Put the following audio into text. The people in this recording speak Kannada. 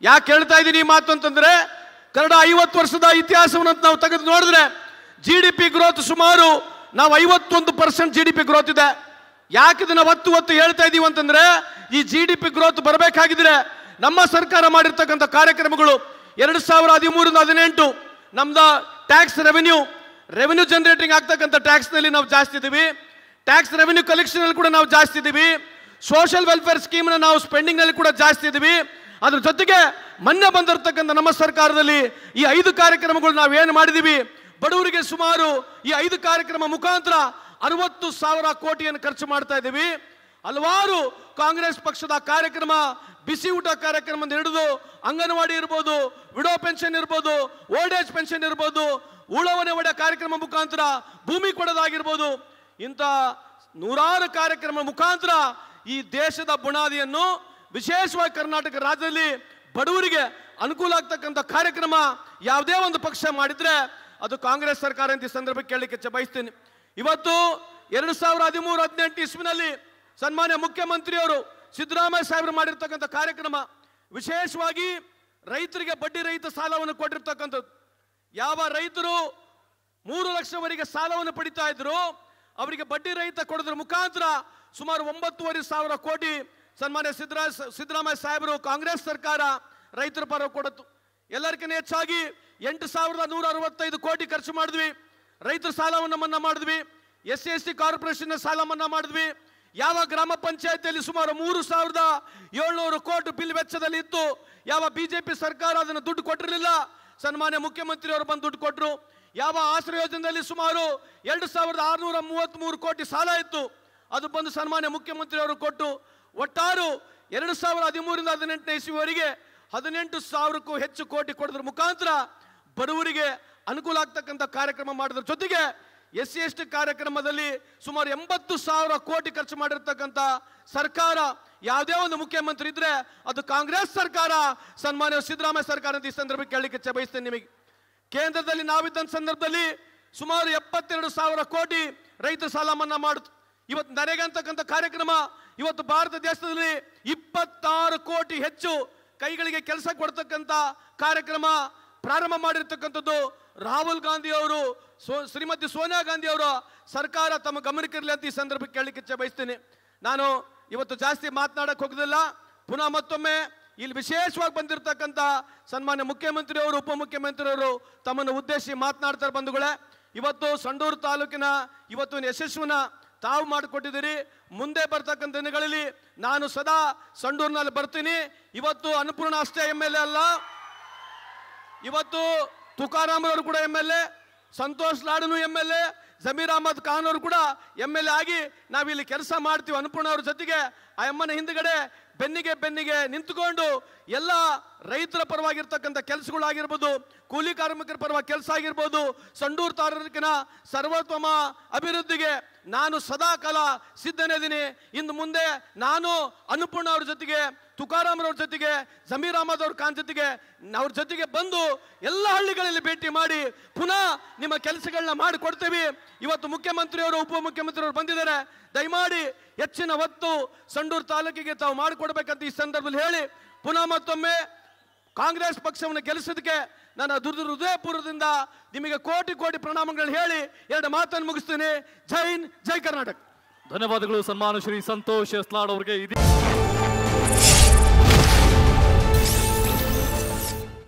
ಯಾಕೆ ಹೇಳ್ತಾ ಇದ್ದೀನಿ ಈ ಮಾತು ಅಂತಂದ್ರೆ, ಕನ್ನಡ 50 ವರ್ಷದ ಇತಿಹಾಸವನ್ನು ನಾವು ತೆಗೆದು ನೋಡಿದ್ರೆ GDP ಗ್ರೋತ್ ಸುಮಾರು ನಾವು 51% GDP ಗ್ರೋತ್ ಇದೆ. ಯಾಕೆ ಇದನ್ನ ಒತ್ತು ಹೇಳ್ತಾ ಇದೀವಿ ಅಂತಂದ್ರೆ, ಈ GDP ಗ್ರೋತ್ ಬರಬೇಕಾಗಿದ್ರೆ ನಮ್ಮ ಸರ್ಕಾರ ಮಾಡಿರ್ತಕ್ಕಂಥ ಕಾರ್ಯಕ್ರಮಗಳು 2013-18 ನಮ್ದ ಟ್ಯಾಕ್ಸ್ ರೆವೆನ್ಯೂ ಜನರೇಟಿಂಗ್ ಆಗ್ತಕ್ಕಂಥ ಟ್ಯಾಕ್ಸ್ ನಲ್ಲಿ ನಾವು ಜಾಸ್ತಿ ಇದೀವಿ, ಟ್ಯಾಕ್ಸ್ ರೆವೆನ್ಯೂ ಕಲೆಕ್ಷನ್ ಅಲ್ಲಿ ಕೂಡ ನಾವು ಜಾಸ್ತಿ ಇದೀವಿ, ಸೋಷಿಯಲ್ ವೆಲ್ಫೇರ್ ಸ್ಕೀಮ್ ನಾವು ಸ್ಪೆಂಡಿಂಗ್ ನಲ್ಲಿ ಕೂಡ ಜಾಸ್ತಿ ಇದೀವಿ. ಅದ್ರ ಜೊತೆಗೆ ಮೊನ್ನೆ ಬಂದಿರತಕ್ಕಂಥ ನಮ್ಮ ಸರ್ಕಾರದಲ್ಲಿ ಈ 5 ಕಾರ್ಯಕ್ರಮಗಳು ನಾವೇನು ಮಾಡಿದೀವಿ, ಬಡವರಿಗೆ ಸುಮಾರು ಈ 5 ಕಾರ್ಯಕ್ರಮ ಮುಖಾಂತರ 60,000 ಕೋಟಿಯನ್ನು ಖರ್ಚು ಮಾಡ್ತಾ ಇದ್ದೀವಿ. ಹಲವಾರು ಕಾಂಗ್ರೆಸ್ ಪಕ್ಷದ ಕಾರ್ಯಕ್ರಮ, ಬಿಸಿ ಊಟ ಕಾರ್ಯಕ್ರಮ ಹಿಡಿದು ಅಂಗನವಾಡಿ ಇರ್ಬೋದು, ವಿಡೋ ಪೆನ್ಷನ್ ಇರ್ಬೋದು, ಓಲ್ಡ್ ಏಜ್ ಪೆನ್ಷನ್ ಇರ್ಬೋದು, ಉಳವನೆ ಒಡೆ ಕಾರ್ಯಕ್ರಮ ಮುಖಾಂತರ ಭೂಮಿ ಕೊಡೋದಾಗಿರ್ಬೋದು, ಇಂಥ ನೂರಾರು ಕಾರ್ಯಕ್ರಮ ಮುಖಾಂತರ ಈ ದೇಶದ ಬುನಾದಿಯನ್ನು ವಿಶೇಷವಾಗಿ ಕರ್ನಾಟಕ ರಾಜ್ಯದಲ್ಲಿ ಬಡವರಿಗೆ ಅನುಕೂಲ ಆಗ್ತಕ್ಕಂಥ ಕಾರ್ಯಕ್ರಮ ಯಾವುದೇ ಒಂದು ಪಕ್ಷ ಮಾಡಿದ್ರೆ ಅದು ಕಾಂಗ್ರೆಸ್ ಸರ್ಕಾರ ಅಂತ ಈ ಸಂದರ್ಭಕ್ಕೆ ಕೇಳಲಿಕ್ಕೆ ಬಯಸ್ತೀನಿ. ಇವತ್ತು 2013-18 ಇಸ್ವಿನಲ್ಲಿ ಸನ್ಮಾನ್ಯ ಮುಖ್ಯಮಂತ್ರಿಯವರು ಸಿದ್ದರಾಮಯ್ಯ ಸಾಹೇಬರು ಮಾಡಿರ್ತಕ್ಕಂಥ ಕಾರ್ಯಕ್ರಮ, ವಿಶೇಷವಾಗಿ ರೈತರಿಗೆ ಬಡ್ಡಿ ರಹಿತ ಸಾಲವನ್ನು ಕೊಟ್ಟಿರ್ತಕ್ಕಂಥದ್ದು. ಯಾವ ರೈತರು 3 ಲಕ್ಷವರೆಗೆ ಸಾಲವನ್ನು ಪಡಿತಾ ಇದ್ರು ಅವರಿಗೆ ಬಡ್ಡಿ ರಹಿತ ಕೊಡೋದ್ರ ಮುಖಾಂತರ ಸುಮಾರು 9,500 ಕೋಟಿ ಸನ್ಮಾನ್ಯ ಸಿದ್ದರಾಮಯ್ಯ ಸಾಹೇಬರು ಕಾಂಗ್ರೆಸ್ ಸರ್ಕಾರ ರೈತರ ಪರ ಕೊಡತ್ತು. ಎಲ್ಲರಿಗಿಂತ ಹೆಚ್ಚಾಗಿ 8,165 ಕೋಟಿ ಖರ್ಚು ಮಾಡಿದ್ವಿ. ರೈತರ ಸಾಲವನ್ನು ಮನ್ನಾ ಮಾಡಿದ್ವಿ, SC ಕಾರ್ಪೊರೇಷನ್ ಸಾಲ ಮನ್ನಾ ಮಾಡಿದ್ವಿ. ಯಾವ ಗ್ರಾಮ ಪಂಚಾಯತಿಯಲ್ಲಿ ಸುಮಾರು 3,700 ಕೋಟಿ ಬಿಲ್ ವೆಚ್ಚದಲ್ಲಿ ಇತ್ತು, ಯಾವ ಬಿಜೆಪಿ ಸರ್ಕಾರ ಅದನ್ನು ದುಡ್ಡು ಕೊಟ್ಟಿರಲಿಲ್ಲ, ಸನ್ಮಾನ್ಯ ಮುಖ್ಯಮಂತ್ರಿಯವರು ಬಂದು ದುಡ್ಡು ಕೊಟ್ಟರು. ಯಾವ ಆಶ್ರಯ ಯೋಜನೆಯಲ್ಲಿ ಸುಮಾರು 2,633 ಕೋಟಿ ಸಾಲ ಇತ್ತು, ಅದು ಬಂದು ಸನ್ಮಾನ್ಯ ಮುಖ್ಯಮಂತ್ರಿಯವರು ಕೊಟ್ಟು ಒಟ್ಟಾರು 2013-18 ಇಸ್ವಿವರೆಗೆ 18,000ಕ್ಕೂ ಹೆಚ್ಚು ಕೋಟಿ ಕೊಡೋದ್ರ ಮುಖಾಂತರ ಬಡವರಿಗೆ ಅನುಕೂಲ ಆಗ್ತಕ್ಕಂಥ ಕಾರ್ಯಕ್ರಮ ಮಾಡೋದ್ರ ಜೊತೆಗೆ SC ಕಾರ್ಯಕ್ರಮದಲ್ಲಿ ಸುಮಾರು 80,000 ಕೋಟಿ ಖರ್ಚು ಮಾಡಿರ್ತಕ್ಕಂಥ ಸರ್ಕಾರ ಯಾವುದೇ ಒಂದು ಮುಖ್ಯಮಂತ್ರಿ ಇದ್ರೆ ಅದು ಕಾಂಗ್ರೆಸ್ ಸರ್ಕಾರ, ಸನ್ಮಾನ್ಯ ಸಿದ್ದರಾಮಯ್ಯ ಸರ್ಕಾರ ಅಂತ ಈ ಸಂದರ್ಭಕ್ಕೆ ಕೇಳಲಿಕ್ಕೆ ಬಯಸ್ತೇನೆ. ನಿಮಗೆ ಕೇಂದ್ರದಲ್ಲಿ ನಾವಿದ್ದ ಸಂದರ್ಭದಲ್ಲಿ ಸುಮಾರು 72,000 ಕೋಟಿ ರೈತರ ಸಾಲ ಮನ್ನಾ ಮಾಡಿತು. ಇವತ್ತು ನರೇಗಾ ಅಂತಕ್ಕಂಥ ಕಾರ್ಯಕ್ರಮ ಇವತ್ತು ಭಾರತ ದೇಶದಲ್ಲಿ 26 ಕೋಟಿ ಹೆಚ್ಚು ಕೈಗಳಿಗೆ ಕೆಲಸ ಕೊಡ್ತಕ್ಕಂಥ ಕಾರ್ಯಕ್ರಮ ಪ್ರಾರಂಭ ಮಾಡಿರ್ತಕ್ಕಂಥದ್ದು ರಾಹುಲ್ ಗಾಂಧಿ ಅವರು, ಶ್ರೀಮತಿ ಸೋನಿಯಾ ಗಾಂಧಿ ಅವರ ಸರ್ಕಾರ ತಮ್ಮ ಗಮನಕ್ಕಿರಲಿ ಅಂತ ಈ ಸಂದರ್ಭಕ್ಕೆ ಕೇಳಲಿಕ್ಕೆ ಬಯಸ್ತೇನೆ. ನಾನು ಇವತ್ತು ಜಾಸ್ತಿ ಮಾತನಾಡಕ್ಕೆ ಹೋಗೋದಿಲ್ಲ. ಪುನಃ ಮತ್ತೊಮ್ಮೆ ಇಲ್ಲಿ ವಿಶೇಷವಾಗಿ ಬಂದಿರತಕ್ಕಂಥ ಸನ್ಮಾನ್ಯ ಮುಖ್ಯಮಂತ್ರಿಯವರು, ಉಪಮುಖ್ಯಮಂತ್ರಿಯವರು ತಮ್ಮನ್ನು ಉದ್ದೇಶಿಸಿ ಮಾತನಾಡ್ತಾರೆ. ಬಂಧುಗಳೇ, ಇವತ್ತು ಸಂಡೂರು ತಾಲೂಕಿನ ಇವತ್ತು ಯಶಸ್ವಿನ ತಾವು ಮಾಡಿಕೊಟ್ಟಿದ್ದೀರಿ. ಮುಂದೆ ಬರ್ತಕ್ಕಂಥ ದಿನಗಳಲ್ಲಿ ನಾನು ಸದಾ ಸಂಡೂರಿನಲ್ಲಿ ಬರ್ತೀನಿ. ಇವತ್ತು ಅನ್ನಪೂರ್ಣ ಅಷ್ಟೇ MLA ಅಲ್ಲ, ಇವತ್ತು ತುಕಾರಾಮ್ ಅವರು ಕೂಡ MLA, ಸಂತೋಷ್ ಲಾಡನು MLA, ಜಮೀರ್ ಅಹಮದ್ ಖಾನ್ ಅವರು ಕೂಡ MLA ಆಗಿ ನಾವಿಲ್ಲಿ ಕೆಲಸ ಮಾಡ್ತೀವಿ. ಅನ್ನಪೂರ್ಣ ಅವ್ರ ಜೊತೆಗೆ ಆ ಅಮ್ಮನ ಹಿಂದ್ಗಡೆ ಬೆನ್ನಿಗೆ ನಿಂತುಕೊಂಡು ಎಲ್ಲ ರೈತರ ಪರವಾಗಿರ್ತಕ್ಕಂಥ ಕೆಲಸಗಳಾಗಿರ್ಬೋದು, ಕೂಲಿ ಕಾರ್ಮಿಕರ ಪರವಾಗಿ ಕೆಲಸ ಆಗಿರ್ಬೋದು, ಸಂಡೂರು ತಾಲೂಕಿನ ಸರ್ವೋತ್ತಮ ಅಭಿವೃದ್ಧಿಗೆ ನಾನು ಸದಾಕಾಲ ಸಿದ್ಧನಿದ್ದೀನಿ. ಇನ್ನು ಮುಂದೆ ನಾನು ಅನ್ನಪೂರ್ಣ ಅವ್ರ ಜೊತೆಗೆ, ತುಕಾರಾಮ್ ಅವ್ರ ಜೊತೆಗೆ, ಜಮೀರ್ ಅಹಮದ್ ಅವ್ರ ಖಾನ್ ಜೊತೆಗೆ ಅವ್ರ ಜೊತೆಗೆ ಬಂದು ಎಲ್ಲ ಹಳ್ಳಿಗಳಲ್ಲಿ ಭೇಟಿ ಮಾಡಿ ಪುನಃ ನಿಮ್ಮ ಕೆಲಸಗಳನ್ನ ಮಾಡಿಕೊಡ್ತೀವಿ. ಇವತ್ತು ಮುಖ್ಯಮಂತ್ರಿಯವರು, ಉಪಮುಖ್ಯಮಂತ್ರಿಯವರು ಬಂದಿದ್ದಾರೆ. ದಯಮಾಡಿ ಹೆಚ್ಚಿನ ಒತ್ತು ಸಂಡೂರು ತಾಲೂಕಿಗೆ ತಾವು ಮಾಡಿಕೊಡ್ಬೇಕಂತ ಈ ಸಂದರ್ಭದಲ್ಲಿ ಹೇಳಿ ಪುನಃ ಮತ್ತೊಮ್ಮೆ ಕಾಂಗ್ರೆಸ್ ಪಕ್ಷವನ್ನು ಗೆಲ್ಲಿಸೋದಕ್ಕೆ ನನ್ನ ಹೃದಯಪೂರ್ವದಿಂದ ನಿಮಗೆ ಕೋಟಿ ಕೋಟಿ ಪ್ರಣಾಮಗಳು ಹೇಳಿ 2 ಮಾತನ್ನು ಮುಗಿಸ್ತೀನಿ. ಜೈ ಹಿಂದ್, ಜೈ ಕರ್ನಾಟಕ. ಧನ್ಯವಾದಗಳು ಸನ್ಮಾನ ಶ್ರೀ ಸಂತೋಷ್ ಎಸ್ಲಾಡ್ ಅವರಿಗೆ.